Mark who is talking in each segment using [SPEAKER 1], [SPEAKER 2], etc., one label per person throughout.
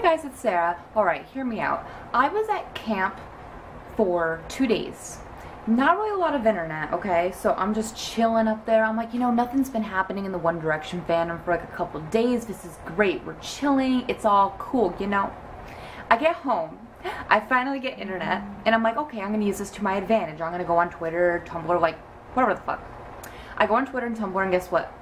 [SPEAKER 1] guys, it's Sarah. Alright, hear me out. I was at camp for 2 days. Not really a lot of internet, okay? So I'm just chilling up there. I'm like, you know, nothing's been happening in the One Direction fandom for like a couple of days. This is great. We're chilling. It's all cool, you know? I get home. I finally get internet. And I'm like, okay, I'm going to use this to my advantage. I'm going to go on Twitter, Tumblr, like, whatever the fuck. I go on Twitter and Tumblr, and guess what?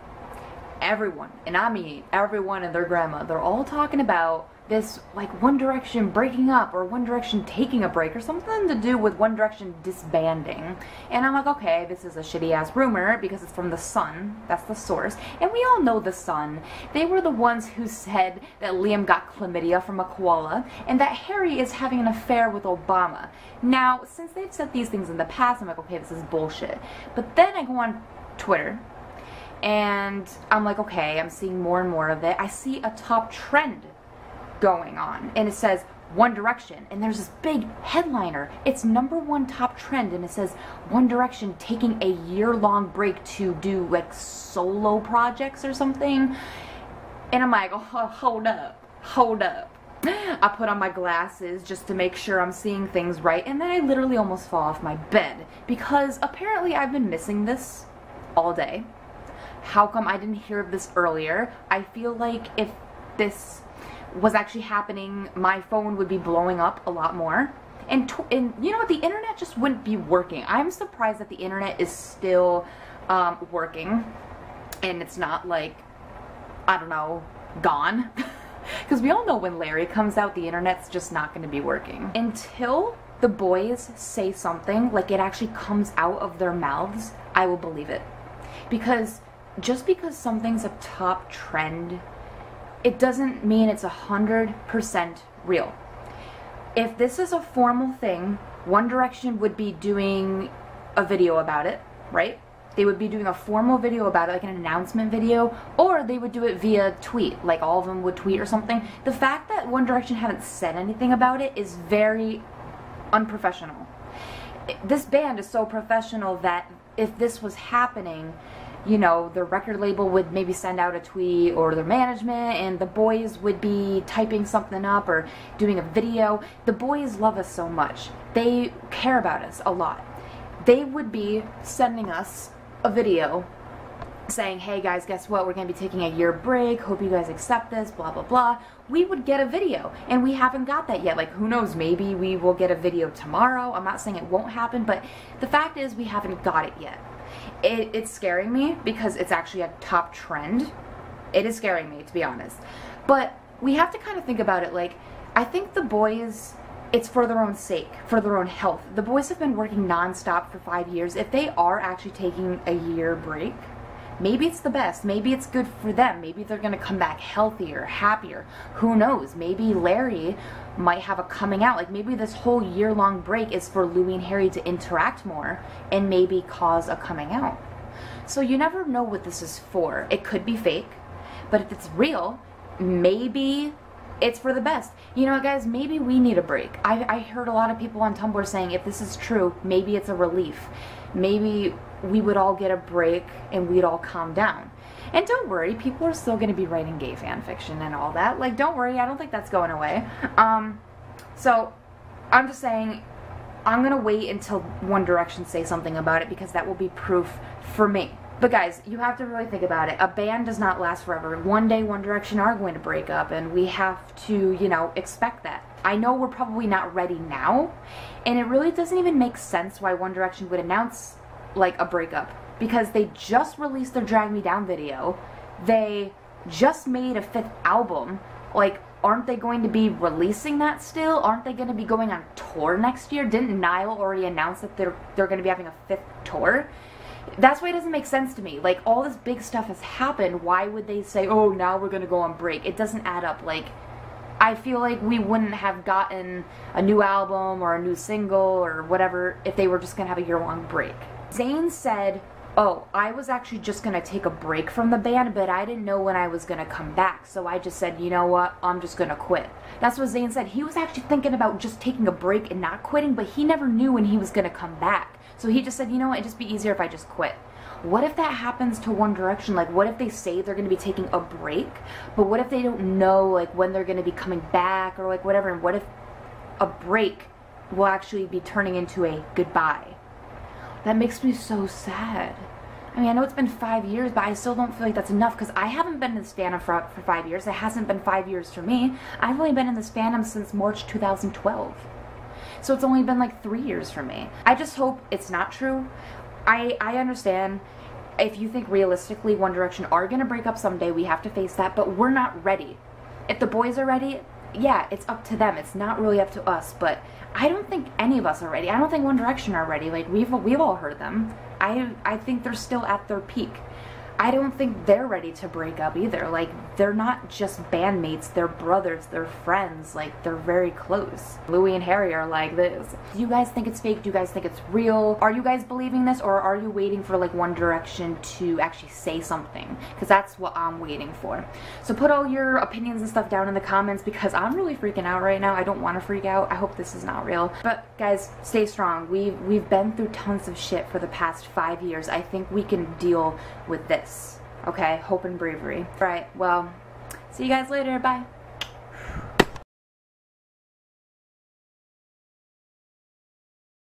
[SPEAKER 1] Everyone, and I mean everyone and their grandma, they're all talking about this, like, One Direction breaking up or One Direction taking a break or something to do with One Direction disbanding. And I'm like, okay, this is a shitty ass rumor because it's from The Sun. That's the source. And we all know The Sun. They were the ones who said that Liam got chlamydia from a koala and that Harry is having an affair with Obama. Now, since they've said these things in the past, I'm like, okay, this is bullshit. But then I go on Twitter and I'm like, okay, I'm seeing more and more of it. I see a top trend going on, and it says One Direction, and there's this big headliner. It's #1 top trend, and it says One Direction taking a year-long break to do like solo projects or something. And I'm like, oh, hold up. I put on my glasses just to make sure I'm seeing things right, and then I literally almost fall off my bed because apparently I've been missing this all day. How come I didn't hear of this earlier? I feel like if this was actually happening, my phone would be blowing up a lot more. And you know what? The internet just wouldn't be working. I'm surprised that the internet is still working. And it's not like, I don't know, gone. Because we all know when Larry comes out, the internet's just not going to be working. Until the boys say something, like it actually comes out of their mouths, I will believe it. Because just because something's a top trend, it doesn't mean it's 100% real. If this is a formal thing, One Direction would be doing a video about it, right? They would be doing a formal video about it, like an announcement video, or they would do it via tweet, like all of them would tweet or something. The fact that One Direction haven't said anything about it is very unprofessional. This band is so professional that if this was happening, you know, the record label would maybe send out a tweet, or their management, and the boys would be typing something up or doing a video. The boys love us so much. They care about us a lot. They would be sending us a video saying, hey guys, guess what? We're going to be taking a year break. Hope you guys accept this, blah, blah, blah. We would get a video, and we haven't got that yet. Like, who knows? Maybe we will get a video tomorrow. I'm not saying it won't happen, but the fact is we haven't got it yet. It's scaring me because it's actually a top trend. It is scaring me, to be honest. But we have to kind of think about it. Like, I think the boys, it's for their own sake, for their own health. The boys have been working non-stop for 5 years. If they are actually taking a year break, maybe it's the best. Maybe it's good for them. Maybe they're going to come back healthier, happier. Who knows? Maybe Larry might have a coming out. Like, maybe this whole year-long break is for Louis and Harry to interact more and maybe cause a coming out. So you never know what this is for. It could be fake, but if it's real, maybe it's for the best. You know what, guys? Maybe we need a break. I heard a lot of people on Tumblr saying if this is true, maybe it's a relief. Maybe we would all get a break and we'd all calm down. And don't worry, people are still going to be writing gay fan fiction and all that. Like, don't worry, I don't think that's going away. So, I'm just saying, I'm going to wait until One Direction say something about it because that will be proof for me. But guys, you have to really think about it. A band does not last forever. One day One Direction are going to break up, and we have to, you know, expect that. I know we're probably not ready now, and it really doesn't even make sense why One Direction would announce, like, a breakup. Because they just released their Drag Me Down video. They just made a 5th album. Like, aren't they going to be releasing that still? Aren't they going to be going on tour next year? Didn't Niall already announce that they're going to be having a 5th tour? That's why it doesn't make sense to me. Like, all this big stuff has happened. Why would they say, oh, now we're going to go on break? It doesn't add up. Like, I feel like we wouldn't have gotten a new album or a new single or whatever if they were just going to have a year-long break. Zayn said, oh, I was actually just going to take a break from the band, but I didn't know when I was going to come back, so I just said, you know what, I'm just going to quit. That's what Zayn said. He was actually thinking about just taking a break and not quitting, but he never knew when he was going to come back. So he just said, you know what, it'd just be easier if I just quit. What if that happens to One Direction? Like, what if they say they're going to be taking a break, but what if they don't know, like, when they're going to be coming back or, like, whatever, and what if a break will actually be turning into a goodbye? That makes me so sad. I mean, I know it's been 5 years, but I still don't feel like that's enough, because I haven't been in this fandom for 5 years. It hasn't been 5 years for me. I've only been in this fandom since March 2012. So it's only been like 3 years for me. I just hope it's not true. I understand if you think realistically One Direction are going to break up someday, we have to face that, but we're not ready. If the boys are ready, yeah, it's up to them. It's not really up to us, but I don't think any of us are ready. I don't think One Direction are ready. Like, we've all heard them. I think they're still at their peak. I don't think they're ready to break up either. Like, they're not just bandmates, they're brothers, they're friends, like, they're very close. Louis and Harry are like this. Do you guys think it's fake? Do you guys think it's real? Are you guys believing this, or are you waiting for, like, One Direction to actually say something? Because that's what I'm waiting for. So put all your opinions and stuff down in the comments, because I'm really freaking out right now. I don't want to freak out. I hope this is not real. But guys, stay strong. We've been through tons of shit for the past 5 years. I think we can deal with this. Okay, hope and bravery. All right, well, see you guys later. Bye.